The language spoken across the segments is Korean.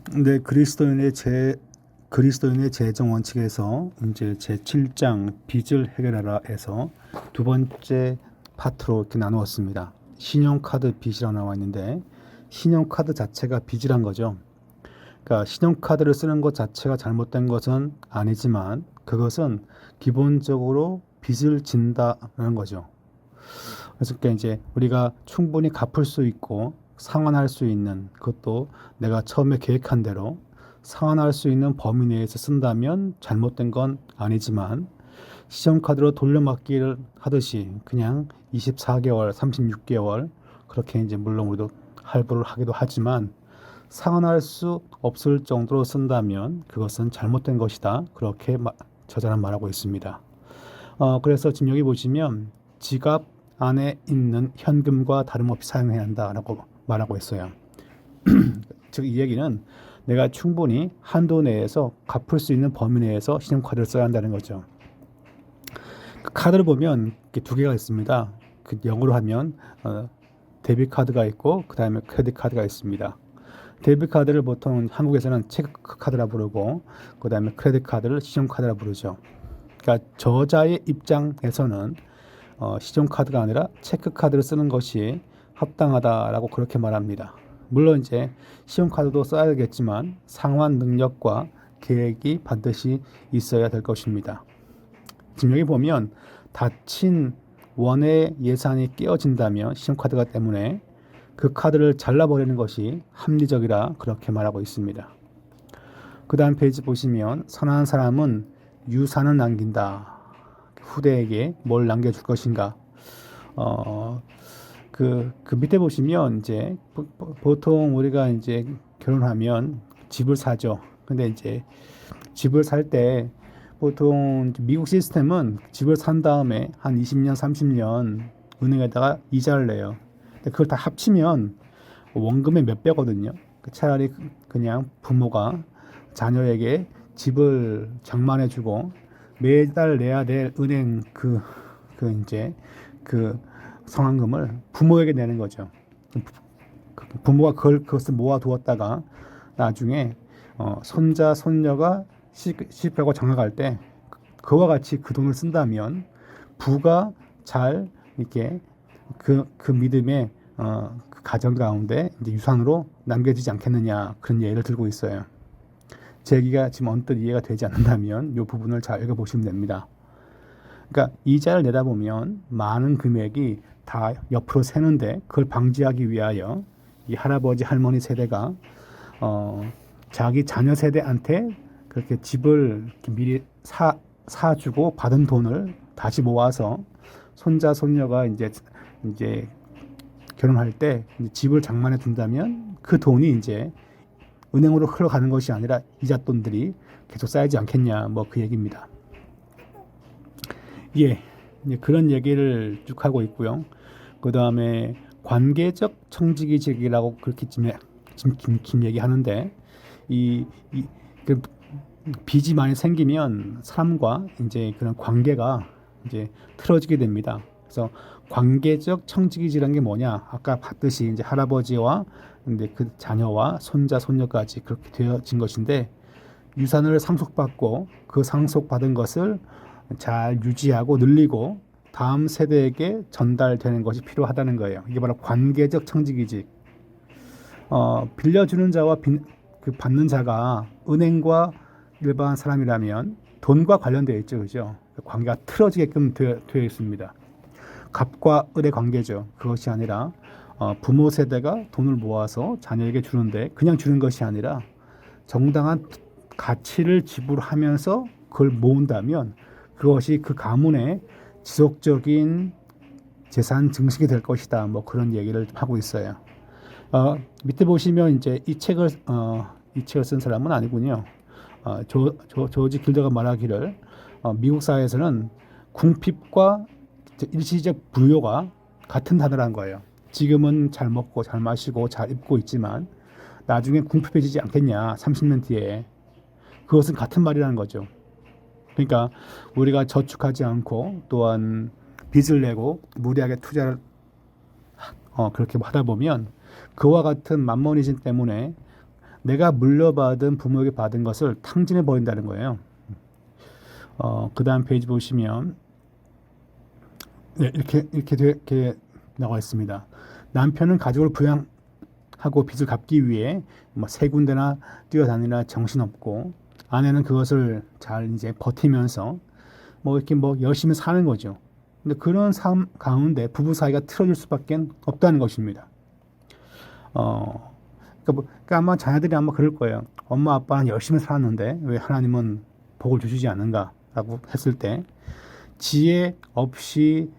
근데 그리스도인의 재정 원칙에서 이제 제 7장 빚을 해결하라에서 두 번째 파트로 이렇게 나누었습니다. 신용카드 빚이라고 나와 있는데 신용카드 자체가 빚이란 거죠. 그러니까 신용카드를 쓰는 것 자체가 잘못된 것은 아니지만 그것은 기본적으로 빚을 진다는 거죠. 그래서 그러니까 이제 우리가 충분히 갚을 수 있고 상환할 수 있는, 그것도 내가 처음에 계획한 대로 상환할 수 있는 범위 내에서 쓴다면 잘못된 건 아니지만 신용카드로 돌려막기를 하듯이 그냥 24개월, 36개월 그렇게 이제 물론 우리도 할부를 하기도 하지만 상환할 수 없을 정도로 쓴다면 그것은 잘못된 것이다. 그렇게 저자는 말하고 있습니다. 그래서 지금 여기 보시면 지갑 안에 있는 현금과 다름없이 사용해야 한다라고 말하고 있어요. 즉 이 얘기는 내가 충분히 한도 내에서 갚을 수 있는 범위 내에서 신용카드를 써야 한다는 거죠. 그 카드를 보면 두 개가 있습니다. 그 영어로 하면 데비트 카드가 있고 그 다음에 크레딧 카드가 있습니다. 데비트 카드를 보통 한국에서는 체크 카드라 부르고 그 다음에 크레딧 카드를 신용카드라 부르죠. 그러니까 저자의 입장에서는 신용카드가 아니라 체크카드를 쓰는 것이 합당하다라고 그렇게 말합니다. 물론 이제 신용카드도 써야겠지만 상환 능력과 계획이 반드시 있어야 될 것입니다. 지금 여기 보면 닫힌 원의 예산이 깨어진다면 신용카드가 때문에 그 카드를 잘라버리는 것이 합리적이라 그렇게 말하고 있습니다. 그 다음 페이지 보시면 선한 사람은 유산을 남긴다. 후대에게 뭘 남겨줄 것인가. 그 밑에 보시면 이제 보통 우리가 이제 결혼하면 집을 사죠. 근데 이제 집을 살 때 보통 미국 시스템은 집을 산 다음에 한 20년, 30년 은행에다가 이자를 내요. 근데 그걸 다 합치면 원금의 몇 배거든요. 차라리 그냥 부모가 자녀에게 집을 장만해주고 매달 내야 될 은행 이제 그 상환금을 부모에게 내는 거죠. 부모가 그것을 모아두었다가 나중에 손자 손녀가 시집가고 장가갈 때 그와 같이 그 돈을 쓴다면 부가 잘 이렇게 그 믿음의 그 가정 가운데 이제 유산으로 남겨지지 않겠느냐, 그런 예를 들고 있어요. 제 얘기가 지금 언뜻 이해가 되지 않는다면 이 부분을 잘 읽어보시면 됩니다. 그러니까 이자를 내다 보면 많은 금액이 다 옆으로 새는데 그걸 방지하기 위하여 이 할아버지 할머니 세대가 자기 자녀 세대한테 그렇게 집을 이렇게 미리 사주고 받은 돈을 다시 모아서 손자 손녀가 이제 결혼할 때 이제 집을 장만해 준다면 그 돈이 이제 은행으로 흘러가는 것이 아니라 이자 돈들이 계속 쌓이지 않겠냐, 뭐 그 얘기입니다. 예, 이제 그런 얘기를 쭉 하고 있고요. 그 다음에 관계적 청지기직이라고 그렇게 지금 얘기하는데 그 빚이 많이 생기면 사람과 이제 그런 관계가 이제 틀어지게 됩니다. 그래서 관계적 청지기질이라는 게 뭐냐? 아까 봤듯이 이제 할아버지와 근데 그 자녀와 손자 손녀까지 그렇게 되어진 것인데 유산을 상속받고 그 상속받은 것을 잘 유지하고 늘리고 다음 세대에게 전달되는 것이 필요하다는 거예요. 이게 바로 관계적 청지기직. 빌려주는 자와 그 받는 자가 은행과 일반 사람이라면 돈과 관련되어 있죠, 그죠? 관계가 틀어지게끔 되어 있습니다. 갑과 을의 관계죠. 그것이 아니라 부모 세대가 돈을 모아서 자녀에게 주는데 그냥 주는 것이 아니라 정당한 가치를 지불하면서 그걸 모은다면 그것이 그 가문의 지속적인 재산 증식이 될 것이다. 뭐 그런 얘기를 하고 있어요. 밑에 보시면 이제 이 책을 쓴 사람은 아니군요. 조지 길더가 말하기를 미국 사회에서는 궁핍과 일시적 부요가 같은 단어라는 거예요. 지금은 잘 먹고 잘 마시고 잘 입고 있지만 나중에 궁핍해지지 않겠냐, 30년 뒤에. 그것은 같은 말이라는 거죠. 그러니까 우리가 저축하지 않고 또한 빚을 내고 무리하게 투자를 그렇게 하다 보면 그와 같은 만머니즘 때문에 내가 물려받은 부모에게 받은 것을 탕진해 버린다는 거예요. 그 다음 페이지 보시면 네, 이렇게 나와 있습니다. 남편은 가족을 부양하고 빚을 갚기 위해 뭐 세 군데나 뛰어다니라 정신없고, 아내는 그것을 잘 이제 버티면서 뭐 이렇게 뭐 열심히 사는 거죠. 근데 그런 삶 가운데 부부 사이가 틀어질 수밖에 없다는 것입니다. 그러니까 아마 자녀들이 아마 그럴 거예요. 엄마 아빠는 열심히 살았는데 왜 하나님은 복을 주시지 않는가라고 했을 때, 지혜 없이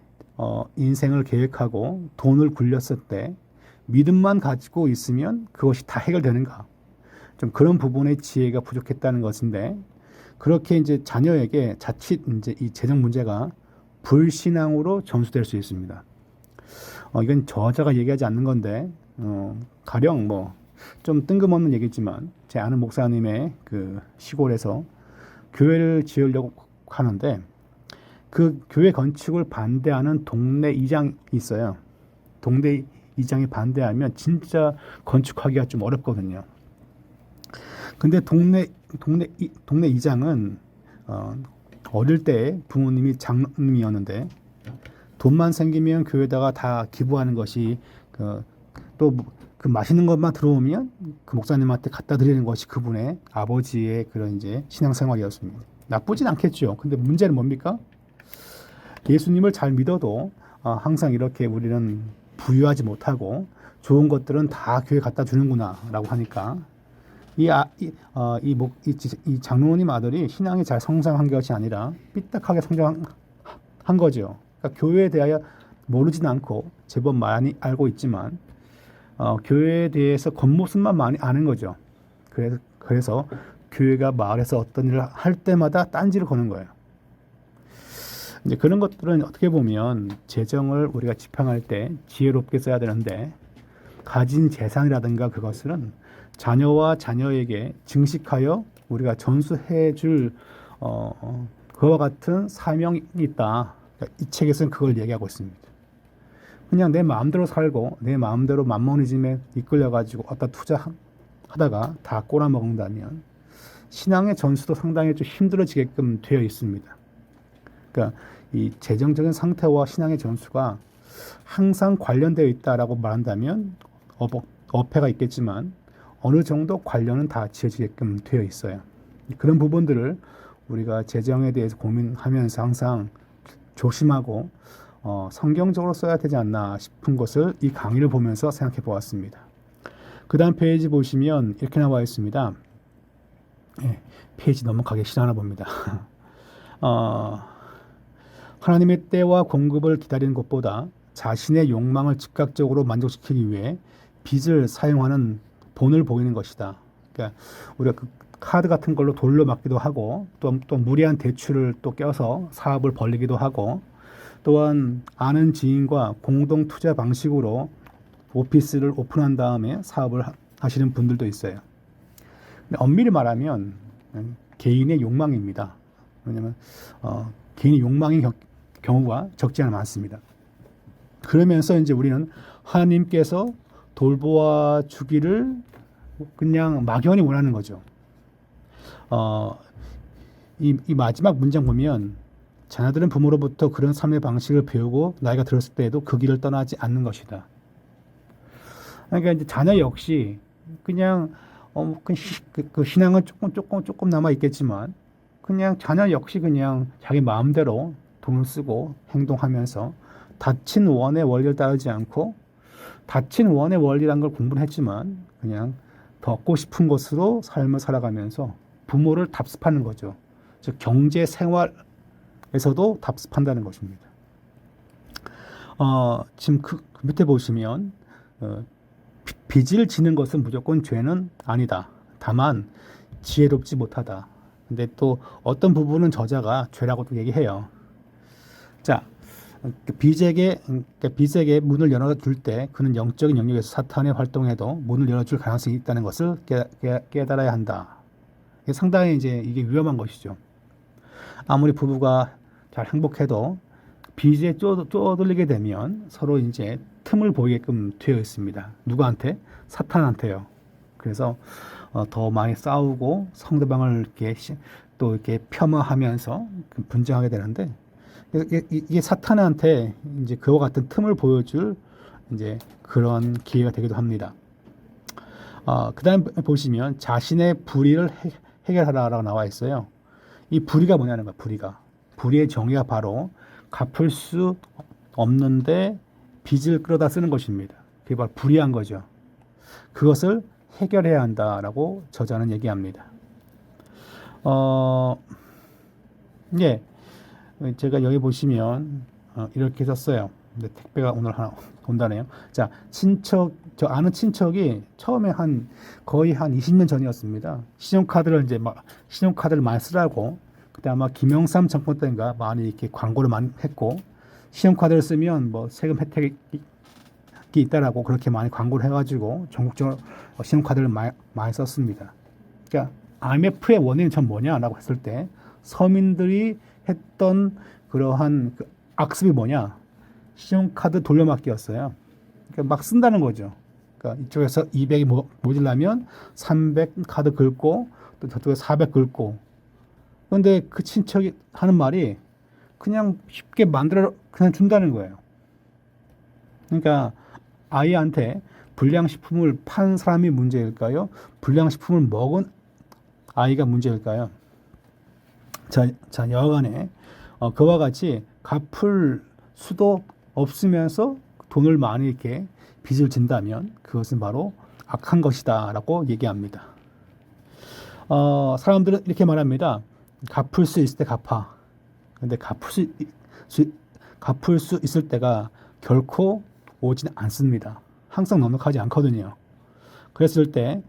인생을 계획하고 돈을 굴렸을 때 믿음만 가지고 있으면 그것이 다 해결되는가? 좀 그런 부분의 지혜가 부족했다는 것인데, 그렇게 이제 자녀에게 자칫 이제 이 재정 문제가 불신앙으로 전수될 수 있습니다. 이건 저자가 얘기하지 않는 건데, 가령 뭐 좀 뜬금없는 얘기지만 제 아는 목사님의 그 시골에서 교회를 지으려고 하는데, 그 교회 건축을 반대하는 동네 이장이 있어요. 동네 이장이 반대하면 진짜 건축하기가 좀 어렵거든요. 근데 동네 이장은 어릴 때 부모님이 장로님이었는데, 돈만 생기면 교회에다가 다 기부하는 것이 또 그 맛있는 것만 들어오면 그 목사님한테 갖다 드리는 것이 그분의 아버지의 그런 이제 신앙생활이었습니다. 나쁘진 않겠죠. 근데 문제는 뭡니까? 예수님을 잘 믿어도 항상 이렇게 우리는 부유하지 못하고 좋은 것들은 다 교회 갖다 주는구나라고 하니까 이 장로님 아들이 신앙이 잘 성장한 것이 아니라 삐딱하게 성장한 거죠. 그러니까 교회에 대하여 모르진 않고 제법 많이 알고 있지만 교회에 대해서 겉모습만 많이 아는 거죠. 그래서 교회가 마을에서 어떤 일을 할 때마다 딴지를 거는 거예요. 이제 그런 것들은 어떻게 보면 재정을 우리가 집행할 때 지혜롭게 써야 되는데, 가진 재산이라든가 그것은 자녀와 자녀에게 증식하여 우리가 전수해 줄 그와 같은 사명이 있다. 그러니까 이 책에서는 그걸 얘기하고 있습니다. 그냥 내 마음대로 살고 내 마음대로 만모니즘에 이끌려가지고 어디다 투자하다가 다 꼬라먹는다면 신앙의 전수도 상당히 좀 힘들어지게끔 되어 있습니다. 그러니까 이 재정적인 상태와 신앙의 전수가 항상 관련되어 있다라고 말한다면 어폐가 있겠지만 어느 정도 관련은 다 지어지게끔 되어 있어요. 그런 부분들을 우리가 재정에 대해서 고민하면서 항상 조심하고 성경적으로 써야 되지 않나 싶은 것을 이 강의를 보면서 생각해 보았습니다. 그 다음 페이지 보시면 이렇게 나와 있습니다. 페이지 넘어가기 싫어하나 봅니다. 하나님의 때와 공급을 기다리는 것보다 자신의 욕망을 즉각적으로 만족시키기 위해 빚을 사용하는 본을 보이는 것이다. 그러니까 우리가 그 카드 같은 걸로 돌려 맞기도 하고, 또 무리한 대출을 또 껴서 사업을 벌리기도 하고, 또한 아는 지인과 공동 투자 방식으로 오피스를 오픈한 다음에 사업을 하시는 분들도 있어요. 근데 엄밀히 말하면 개인의 욕망입니다. 왜냐하면 개인의 욕망인 경우가 적지 않아 많습니다. 그러면서 이제 우리는 하나님께서 돌보아 주기를 그냥 막연히 원하는 거죠. 이 마지막 문장 보면 자녀들은 부모로부터 그런 삶의 방식을 배우고 나이가 들었을 때에도 그 길을 떠나지 않는 것이다. 그러니까 이제 자녀 역시 그냥 그 신앙은 조금 남아 있겠지만, 그냥 자녀 역시 그냥 자기 마음대로 돈을 쓰고 행동하면서 닫힌 원의 원리를 따르지 않고, 닫힌 원의 원리란 걸 공부는 했지만 그냥 더 얻고 싶은 것으로 삶을 살아가면서 부모를 답습하는 거죠. 즉 경제 생활에서도 답습한다는 것입니다. 지금 그 밑에 보시면 빚을 지는 것은 무조건 죄는 아니다. 다만 지혜롭지 못하다. 근데 또 어떤 부분은 저자가 죄라고도 얘기해요. 자, 빚에게 문을 열어줄 때 그는 영적인 영역에서 사탄의 활동에도 문을 열어줄 가능성이 있다는 것을 깨달아야 한다. 이게 상당히 이게 위험한 것이죠. 아무리 부부가 잘 행복해도 빚에 쪼들리게 되면 서로 이제 틈을 보이게끔 되어 있습니다. 누구한테? 사탄한테요. 그래서 더 많이 싸우고 상대방을 이렇게 또 이렇게 폄하하면서 분쟁하게 되는데 이게 사탄한테 이제 그와 같은 틈을 보여줄 이제 그런 기회가 되기도 합니다. 그다음 보시면 자신의 불의를 해결하라라고 나와 있어요. 이 불의가 뭐냐는 거야. 불의의 정의가 바로 갚을 수 없는데 빚을 끌어다 쓰는 것입니다. 그게 바로 불의한 거죠. 그것을 해결해야 한다라고 저자는 얘기합니다. 예, 제가 여기 보시면 이렇게 썼어요. 근데 택배가 오늘 하나 온다네요. 자, 저 아는 친척이 처음에 거의 한 20년 전이었습니다. 신용카드를 많이 쓰라고 그때 아마 김영삼 정권 때인가 많이 이렇게 광고를 많이 했고 신용카드를 쓰면 뭐 세금 혜택이 있다라고 그렇게 많이 광고를 해가지고 전국적으로 신용카드를 많이 썼습니다. 그러니까 IMF의 원인은 전 뭐냐라고 했을 때 서민들이 했던 그러한 그 악습이 뭐냐? 신용카드 돌려막기였어요. 그러니까 막 쓴다는 거죠. 그러니까 이쪽에서 200이 모자라면 300 카드 긁고 또 저쪽에 400 긁고. 그런데 그 친척이 하는 말이 그냥 쉽게 만들어 그냥 준다는 거예요. 그러니까 아이한테 불량식품을 판 사람이 문제일까요? 불량식품을 먹은 아이가 문제일까요? 자, 여하간에 그와 같이 갚을 수도 없으면서 돈을 많이 이렇게 빚을 진다면 그것은 바로 악한 것이다라고 얘기합니다. 사람들은 이렇게 말합니다. 갚을 수 있을 때 갚아. 근데 갚을 수 있을 때가 결코 오지는 않습니다. 항상 넉넉하지 않거든요. 그랬을 때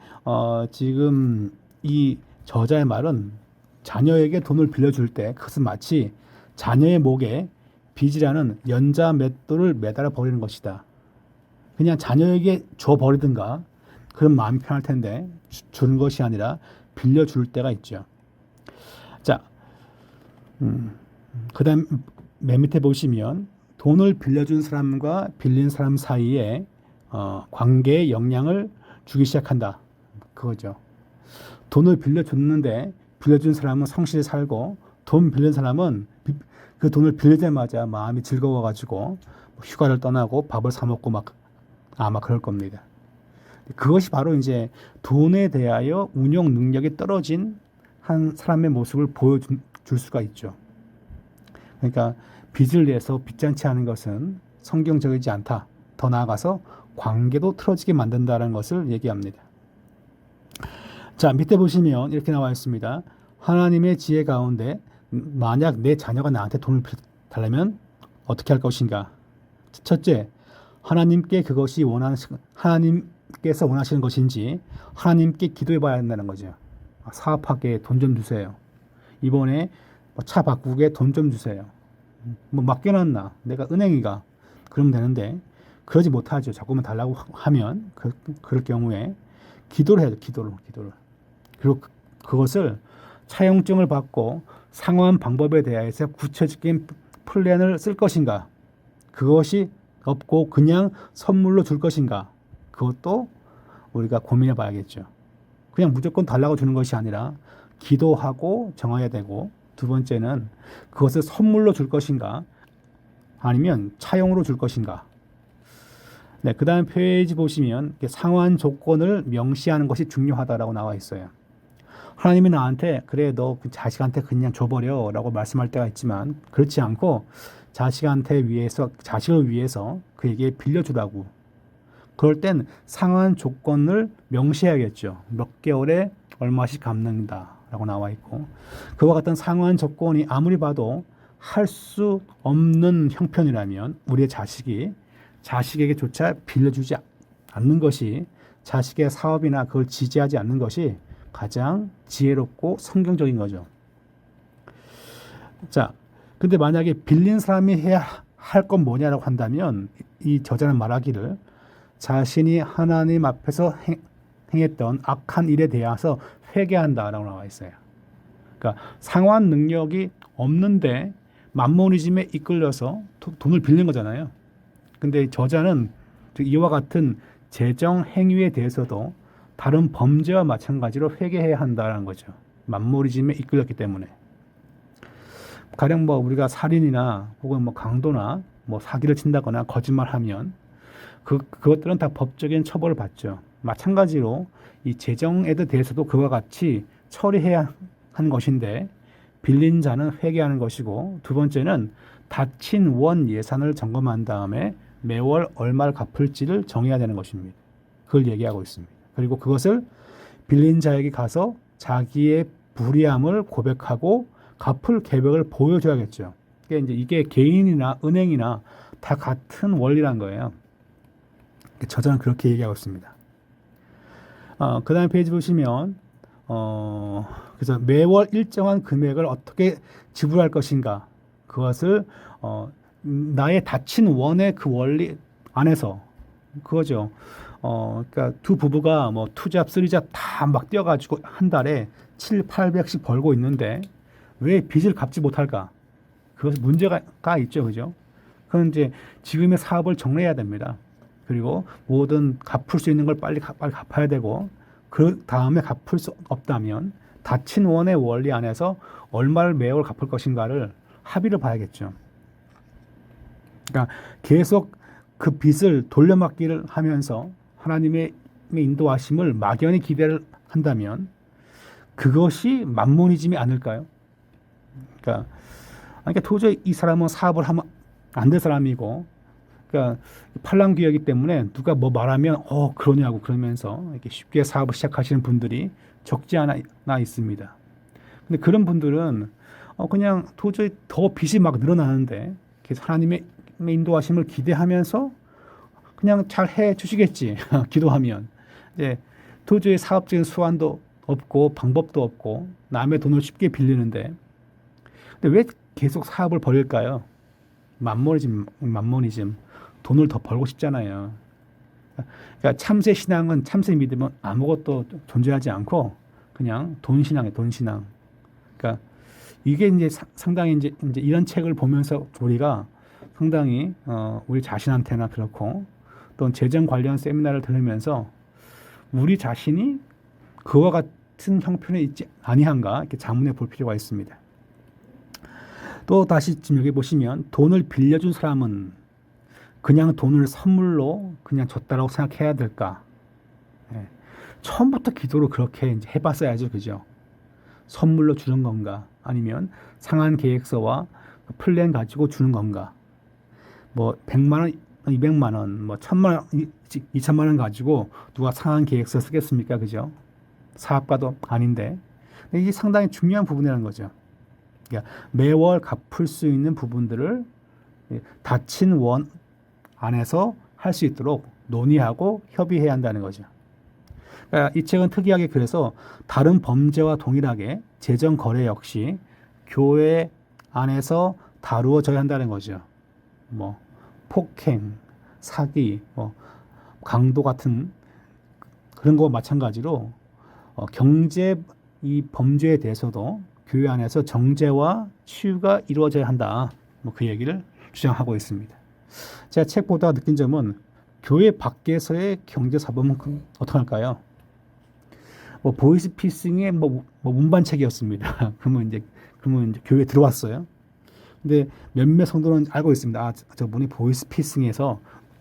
지금 이 저자의 말은 자녀에게 돈을 빌려줄 때 그것은 마치 자녀의 목에 빚이라는 연자 맷돌을 매달아 버리는 것이다. 그냥 자녀에게 줘 버리든가 그런 마음이 편할 텐데 주는 것이 아니라 빌려줄 때가 있죠. 자, 그다음 맨 밑에 보시면 돈을 빌려준 사람과 빌린 사람 사이에 관계의 영향을 주기 시작한다. 그거죠. 돈을 빌려줬는데 빌려준 사람은 성실히 살고 돈 빌린 사람은 그 돈을 빌리자마자 마음이 즐거워가지고 휴가를 떠나고 밥을 사 먹고 아마 그럴 겁니다. 그것이 바로 이제 돈에 대하여 운용 능력이 떨어진 한 사람의 모습을 보여줄 수가 있죠. 그러니까 빚을 내서 빚잔치 하는 것은 성경적이지 않다. 더 나아가서 관계도 틀어지게 만든다는 것을 얘기합니다. 자, 밑에 보시면 이렇게 나와 있습니다. 하나님의 지혜 가운데 만약 내 자녀가 나한테 돈을 달라면 어떻게 할 것인가? 첫째, 하나님께서 원하시는 것인지 하나님께 기도해 봐야 한다는 거죠. 사업하게 돈 좀 주세요. 이번에 차 바꾸게 돈 좀 주세요. 뭐 맡겨놨나? 내가 은행이가 그러면 되는데 그러지 못하죠. 자꾸만 달라고 하면 그럴 경우에 기도를 해야 돼. 기도를. 그리고 그것을 차용증을 받고 상환 방법에 대해서 구체적인 플랜을 쓸 것인가? 그것이 없고 그냥 선물로 줄 것인가? 그것도 우리가 고민해 봐야겠죠. 그냥 무조건 달라고 주는 것이 아니라 기도하고 정해야 되고 두 번째는 그것을 선물로 줄 것인가? 아니면 차용으로 줄 것인가? 네, 그 다음 페이지 보시면 상환 조건을 명시하는 것이 중요하다라고 나와 있어요. 하나님이 나한테 그래 너 그 자식한테 그냥 줘버려 라고 말씀할 때가 있지만 그렇지 않고 자식을 위해서 그에게 빌려주라고. 그럴 땐 상환 조건을 명시해야겠죠. 몇 개월에 얼마씩 갚는다 라고 나와 있고 그와 같은 상환 조건이 아무리 봐도 할 수 없는 형편이라면 우리의 자식에게조차 빌려주지 않는 것이 자식의 사업이나 그걸 지지하지 않는 것이 가장 지혜롭고 성경적인 거죠. 자, 근데 만약에 빌린 사람이 해야 할 건 뭐냐라고 한다면 이 저자는 말하기를 자신이 하나님 앞에서 행했던 악한 일에 대해서 회개한다라고 나와 있어요. 그러니까 상환 능력이 없는데 만모니즘에 이끌려서 돈을 빌린 거잖아요. 근데 저자는 이와 같은 재정 행위에 대해서도 다른 범죄와 마찬가지로 회개해야 한다는 거죠. 만모리즘에 이끌렸기 때문에. 가령 뭐 우리가 살인이나 혹은 뭐 강도나 뭐 사기를 친다거나 거짓말하면 그것들은 다 법적인 처벌을 받죠. 마찬가지로 이 재정에 대해서도 그와 같이 처리해야 하는 것인데 빌린 자는 회개하는 것이고 두 번째는 닫힌 원 예산을 점검한 다음에 매월 얼마를 갚을지를 정해야 되는 것입니다. 그걸 얘기하고 있습니다. 그리고 그것을 빌린 자에게 가서 자기의 불의함을 고백하고 갚을 계획을 보여줘야겠죠. 그러니까 이게 개인이나 은행이나 다 같은 원리란 거예요. 저자는 그렇게 얘기하고 있습니다. 그 다음에 페이지 보시면 그래서 매월 일정한 금액을 어떻게 지불할 것인가 그것을 나의 닫힌 원의 그 원리 안에서 그거죠. 그러니까 두 부부가 뭐 투잡, 쓰리잡 다 막 뛰어가지고 한 달에 7, 800씩 벌고 있는데 왜 빚을 갚지 못할까? 그것은 문제가 있죠, 그죠? 그건 이제 지금의 사업을 정리해야 됩니다. 그리고 모든 갚을 수 있는 걸 빨리 갚아야 되고 그 다음에 갚을 수 없다면 닫힌 원의 원리 안에서 얼마를 매월 갚을 것인가를 합의를 봐야겠죠. 그러니까 계속 그 빚을 돌려막기를 하면서 하나님의 인도하심을 막연히 기대를 한다면 그것이 만모니즘이 아닐까요? 그러니까 도저히 이 사람은 사업을 하면 안 될 사람이고, 그러니까 팔랑귀여기 때문에 누가 뭐 말하면 그러냐고 그러면서 이렇게 쉽게 사업을 시작하시는 분들이 적지 않아 있습니다. 근데 그런 분들은 그냥 도저히 더 빚이 막 늘어나는데 하나님의 인도하심을 기대하면서 그냥 잘 해 주시겠지 기도하면 이제 도저히 사업적인 수완도 없고 방법도 없고 남의 돈을 쉽게 빌리는데 근데 왜 계속 사업을 벌일까요? 만모니즘 돈을 더 벌고 싶잖아요. 그러니까 참새 신앙은 참새 믿으면 아무것도 존재하지 않고 그냥 돈 신앙이에요. 돈 신앙. 그러니까 이게 이제 상당히 이제 이런 책을 보면서 우리가 상당히 우리 자신한테나 그렇고 또 재정 관련 세미나를 들으면서 우리 자신이 그와 같은 형편에 있지 아니한가 이렇게 자문해 볼 필요가 있습니다. 또 다시 지금 여기 보시면 돈을 빌려준 사람은 그냥 돈을 선물로 그냥 줬다라고 생각해야 될까? 예. 처음부터 기도로 그렇게 이제 해봤어야죠, 그죠? 선물로 주는 건가? 아니면 상한 계획서와 플랜 가지고 주는 건가? 뭐 100만 원, 200만 원, 뭐 1000만 원, 2천만 원 가지고 누가 상한 계획서 쓰겠습니까, 그죠? 사업가도 아닌데 이게 상당히 중요한 부분이라는 거죠. 그러니까 매월 갚을 수 있는 부분들을 닫힌 원 안에서 할 수 있도록 논의하고 협의해야 한다는 거죠. 그러니까 이 책은 특이하게 그래서 다른 범죄와 동일하게 재정 거래 역시 교회 안에서 다루어져야 한다는 거죠. 뭐 폭행, 사기, 뭐 강도 같은 그런 거와 마찬가지로 경제 이 범죄에 대해서도 교회 안에서 정죄와 치유가 이루어져야 한다. 뭐 그 얘기를 주장하고 있습니다. 제가 책 보다가 느낀 점은 교회 밖에서의 경제 사범은 어떻게 할까요? 뭐 보이스피싱의 뭐 운반책이었습니다. 그러면 이제 교회 들어왔어요. 근데 몇몇 성도는 알고 있습니다. 저분이 보이스피싱에서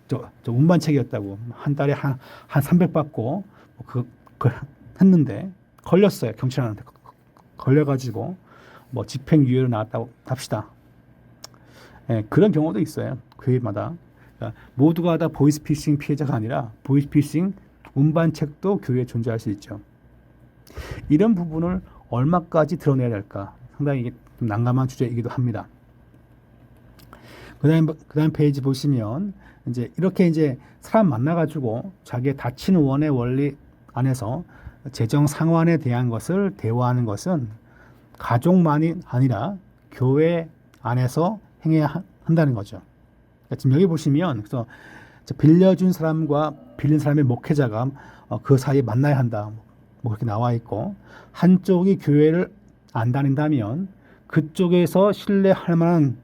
저 운반책이었다고 한 달에 한 300 받고 그 했는데 걸렸어요. 경찰한테 걸려가지고 뭐 집행유예로 나왔다고 합시다. 예, 그런 경우도 있어요. 교회마다. 그러니까 모두가 다 보이스피싱 피해자가 아니라 보이스피싱 운반책도 교회에 존재할 수 있죠. 이런 부분을 얼마까지 드러내야 될까? 상당히 이게 좀 난감한 주제이기도 합니다. 그다음 페이지 보시면 이렇게 사람 만나가지고 자기의 닫힌 원의 원리 안에서 재정 상환에 대한 것을 대화하는 것은 가족만이 아니라 교회 안에서 행해야 한다는 거죠. 그러니까 지금 여기 보시면 그래서 빌려준 사람과 빌린 사람의 목회자가 그 사이에 만나야 한다. 뭐 그렇게 나와 있고 한쪽이 교회를 안 다닌다면 그쪽에서 신뢰할 만한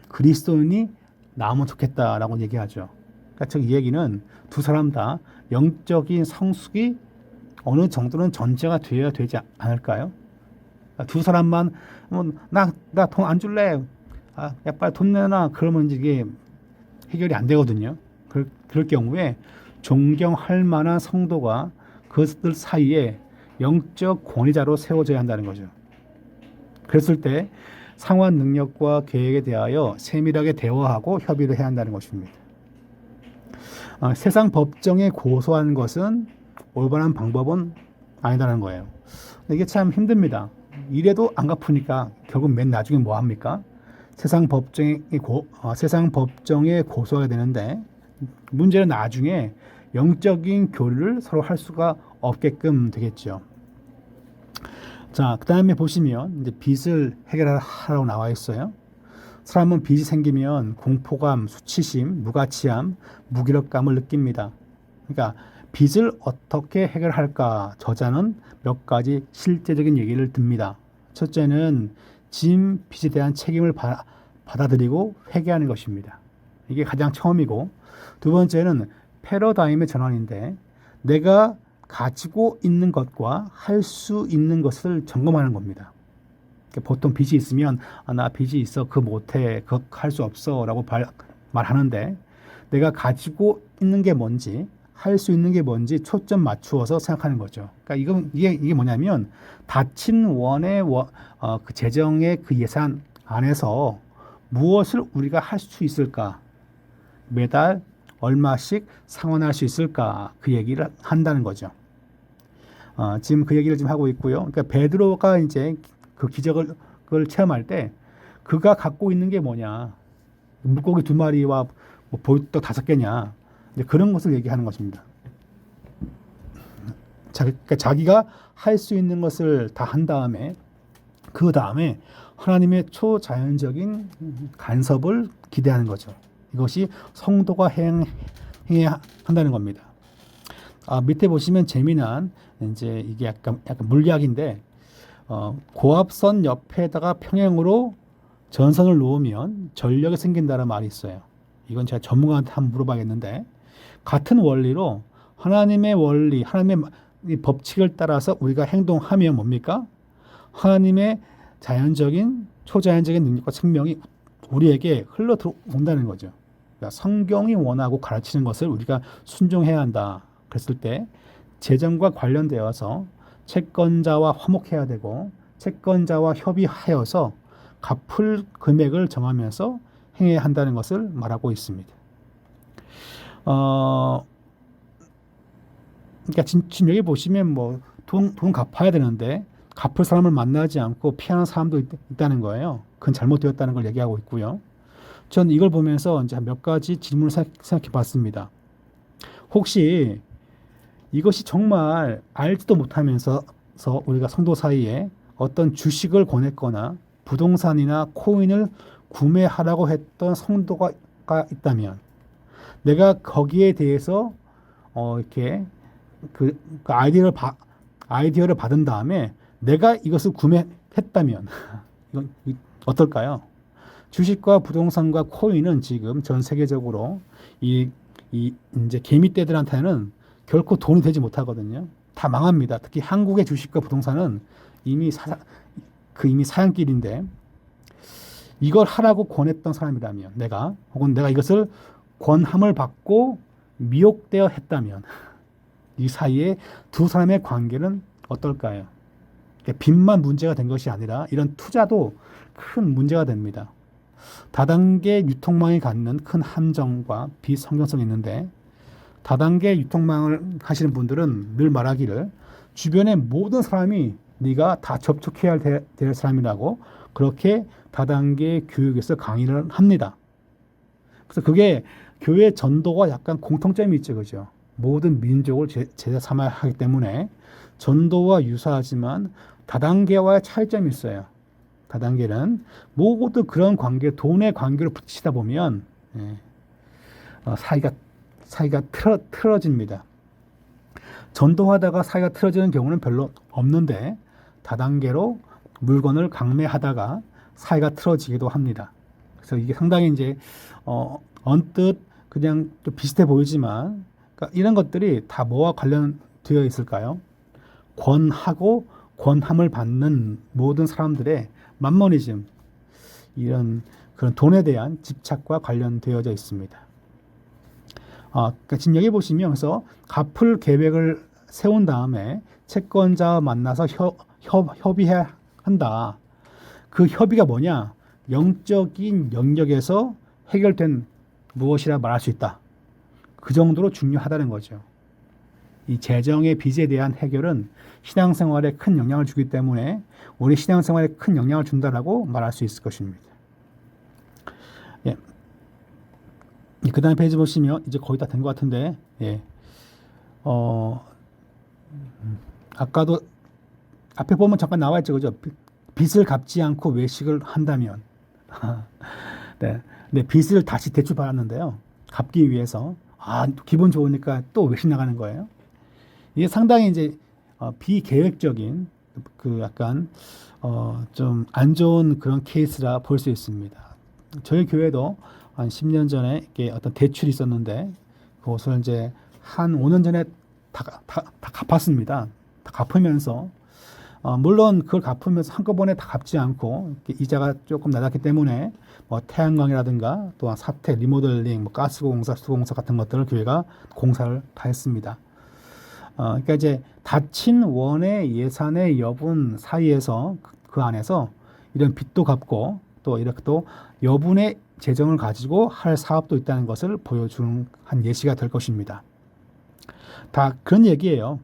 그리스도인이 나오면 좋겠다라고 얘기하죠. 그러니까 즉 이 얘기는 두 사람 다 영적인 성숙이 어느 정도는 전제가 되어야 되지 않을까요? 두 사람만 나 돈 안 줄래. 야 빨리 돈 내놔. 그러면 이게 해결이 안 되거든요. 그럴 경우에 존경할 만한 성도가 그들 사이에 영적 권위자로 세워져야 한다는 거죠. 그랬을 때 상환 능력과 계획에 대하여 세밀하게 대화하고 협의를 해야 한다는 것입니다. 세상 법정에 고소하는 것은 올바른 방법은 아니다는 거예요. 근데 이게 참 힘듭니다. 이래도 안 갚으니까 결국 맨 나중에 뭐 합니까? 세상 법정에 고소하게 되는데 문제는 나중에 영적인 교류를 서로 할 수가 없게끔 되겠죠. 자, 그 다음에 보시면 이제 빚을 해결하라고 나와 있어요. 사람은 빚이 생기면 공포감, 수치심, 무가치함, 무기력감을 느낍니다. 그러니까 빚을 어떻게 해결할까? 저자는 몇 가지 실제적인 얘기를 듭니다. 첫째는 진 빚에 대한 책임을 받아들이고 회개하는 것입니다. 이게 가장 처음이고, 두 번째는 패러다임의 전환인데 내가 가지고 있는 것과 할 수 있는 것을 점검하는 겁니다. 보통 빚이 있으면 나 빚이 있어, 그거 못해, 그거 할 수 없어 라고 말하는데 내가 가지고 있는 게 뭔지, 할 수 있는 게 뭔지 초점 맞추어서 생각하는 거죠. 그러니까 이게 뭐냐면 닫힌 원의 그 재정의 그 예산 안에서 무엇을 우리가 할 수 있을까, 매달 얼마씩 상환할 수 있을까, 그 얘기를 한다는 거죠. 지금 그 얘기를 지금 하고 있고요. 그러니까 베드로가 이제 그 기적을 체험할 때 그가 갖고 있는 게 뭐냐, 물고기 2마리와 뭐 보리떡 5개냐, 그런 것을 얘기하는 것입니다. 그러니까 자기가 할 수 있는 것을 다 한 다음에 그 다음에 하나님의 초자연적인 간섭을 기대하는 거죠. 이것이 성도가 행해야 한다는 겁니다. 밑에 보시면 재미난 이제 이게 약간 물리학인데 고압선 옆에다가 평행으로 전선을 놓으면 전력이 생긴다는 말이 있어요. 이건 제가 전문가한테 한번 물어봐야겠는데, 같은 원리로 하나님의 원리, 하나님의 법칙을 따라서 우리가 행동하면 뭡니까? 하나님의 초자연적인 능력과 생명이 우리에게 흘러 들어온다는 거죠. 그러니까 성경이 원하고 가르치는 것을 우리가 순종해야 한다. 그랬을 때 재정과 관련되어서 채권자와 화목해야 되고 채권자와 협의하여서 갚을 금액을 정하면서 행해야 한다는 것을 말하고 있습니다. 그러니까 지금 여기 보시면 뭐 돈 갚아야 되는데 갚을 사람을 만나지 않고 피하는 사람도 있다는 거예요. 그건 잘못되었다는 걸 얘기하고 있고요. 전 이걸 보면서 이제 몇 가지 질문을 생각해 봤습니다. 혹시 이것이 정말 알지도 못하면서 우리가 성도 사이에 어떤 주식을 권했거나 부동산이나 코인을 구매하라고 했던 성도가 있다면 내가 거기에 대해서 이렇게 그 아이디어를 받은 다음에 내가 이것을 구매했다면 이건 어떨까요? 주식과 부동산과 코인은 지금 전 세계적으로 이제 개미떼들한테는 결코 돈이 되지 못하거든요. 다 망합니다. 특히 한국의 주식과 부동산은 이미 사양길인데, 이걸 하라고 권했던 사람이라면 혹은 내가 이것을 권함을 받고 미혹되어 했다면 이 사이에 두 사람의 관계는 어떨까요? 빚만 문제가 된 것이 아니라 이런 투자도 큰 문제가 됩니다. 다단계 유통망이 갖는 큰 함정과 비성경성이 있는데, 다단계 유통망을 하시는 분들은 늘 말하기를 주변의 모든 사람이 네가 다 접촉해야 될 사람이라고 그렇게 다단계 교육에서 강의를 합니다. 그래서 그게 교회 전도와 약간 공통점이 있죠, 그죠? 모든 민족을 제자 삼아야 하기 때문에 전도와 유사하지만 다단계와의 차이점이 있어요. 다단계는 모두 그런 돈의 관계로 붙이다 보면 사이가 틀어집니다. 전도하다가 사이가 틀어지는 경우는 별로 없는데 다단계로 물건을 강매하다가 사이가 틀어지기도 합니다. 그래서 이게 상당히 이제 언뜻 그냥 좀 비슷해 보이지만, 그러니까 이런 것들이 다 뭐와 관련되어 있을까요? 권하고 권함을 받는 모든 사람들의 만모니즘, 이런 그런 돈에 대한 집착과 관련되어져 있습니다. 그러니까 지금 여기 보시면 그래서 갚을 계획을 세운 다음에 채권자와 만나서 협의해야 한다. 그 협의가 뭐냐? 영적인 영역에서 해결된 무엇이라 말할 수 있다. 그 정도로 중요하다는 거죠. 이 재정의 빚에 대한 해결은 신앙생활에 큰 영향을 주기 때문에 우리 신앙생활에 큰 영향을 준다라고 말할 수 있을 것입니다. 예. 그 다음 페이지 보시면 이제 거의 다 된 것 같은데, 예. 아까도 앞에 보면 잠깐 나와 있죠, 그죠? 빚을 갚지 않고 외식을 한다면, 네, 네, 빚을 다시 대출 받았는데요, 갚기 위해서 기분 좋으니까 또 외식 나가는 거예요. 이게 상당히 이제 비계획적인 그 약간 좀 안 좋은 그런 케이스라 볼 수 있습니다. 저희 교회도 한 10년 전에 이게 어떤 대출이 있었는데 그것을 이제 한 5년 전에 다 갚았습니다. 다 갚으면서 물론 그걸 갚으면서 한꺼번에 다 갚지 않고 이자가 조금 낮았기 때문에 뭐 태양광이라든가 또한 사택 리모델링, 뭐 가스공사, 수공사 같은 것들을 교회가 공사를 다 했습니다. 그러니까 이제 닫힌 원의 예산의 여분 사이에서 그 안에서 이런 빚도 갚고 또 이렇게 또 여분의 재정을 가지고 할 사업도 있다는 것을 보여주는 한 예시가 될 것입니다. 다 그런 얘기예요.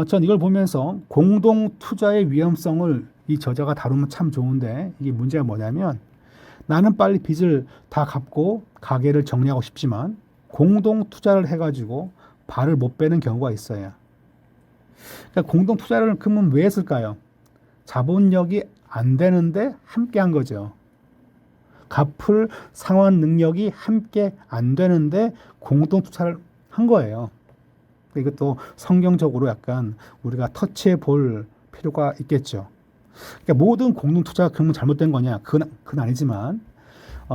전 이걸 보면서 공동 투자의 위험성을 이 저자가 다루면 참 좋은데 이게 문제가 뭐냐면 나는 빨리 빚을 다 갚고 가게를 정리하고 싶지만 공동 투자를 해가지고 발을 못 빼는 경우가 있어요. 그러니까 공동 투자를 그러면 왜 했을까요? 자본력이 안 되는데 함께 한 거죠. 갚을 상환 능력이 함께 안 되는데 공동 투자를 한 거예요. 이것도 성경적으로 약간 우리가 터치해 볼 필요가 있겠죠. 그러니까 모든 공동 투자가 그러면 잘못된 거냐? 그건 아니지만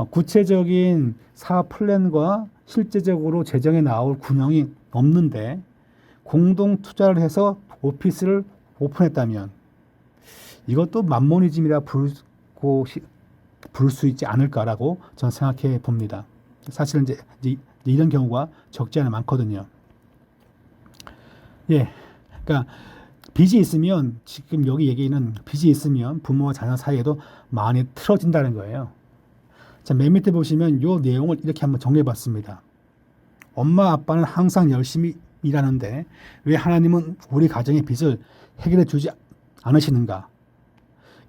구체적인 사업 플랜과 실제적으로 재정에 나올 균형이 없는데 공동 투자를 해서 오피스를 오픈했다면 이것도 만모니즘이라 부를 수 있지 않을까라고 저는 생각해 봅니다. 사실은 이제 이런 경우가 적지 않아 많거든요. 예, 그러니까 빚이 있으면 지금 여기 얘기는 빚이 있으면 부모와 자녀 사이에도 많이 틀어진다는 거예요. 자, 맨 밑에 보시면 이 내용을 이렇게 한번 정리해봤습니다. 엄마 아빠는 항상 열심히 일하는데 왜 하나님은 우리 가정의 빚을 해결해 주지 않으시는가?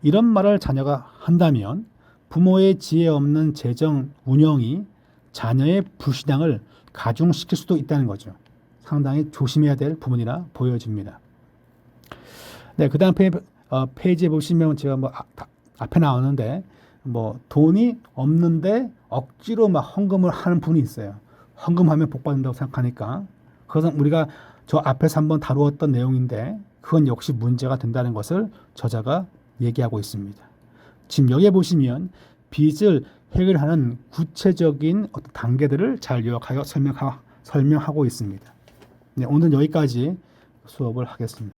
이런 말을 자녀가 한다면 부모의 지혜 없는 재정 운영이 자녀의 불신앙을 가중시킬 수도 있다는 거죠. 상당히 조심해야 될 부분이라 보여집니다. 네, 그 다음 페이지에 보시면 제가 뭐 앞에 나오는데 뭐 돈이 없는데 억지로 막 헌금을 하는 분이 있어요. 헌금하면 복 받는다고 생각하니까 그것은 우리가 저 앞에서 한번 다루었던 내용인데 그건 역시 문제가 된다는 것을 저자가 얘기하고 있습니다. 지금 여기에 보시면 빚을 해결하는 구체적인 어떤 단계들을 잘 요약하여 설명하고 있습니다. 네, 오늘은 여기까지 수업을 하겠습니다.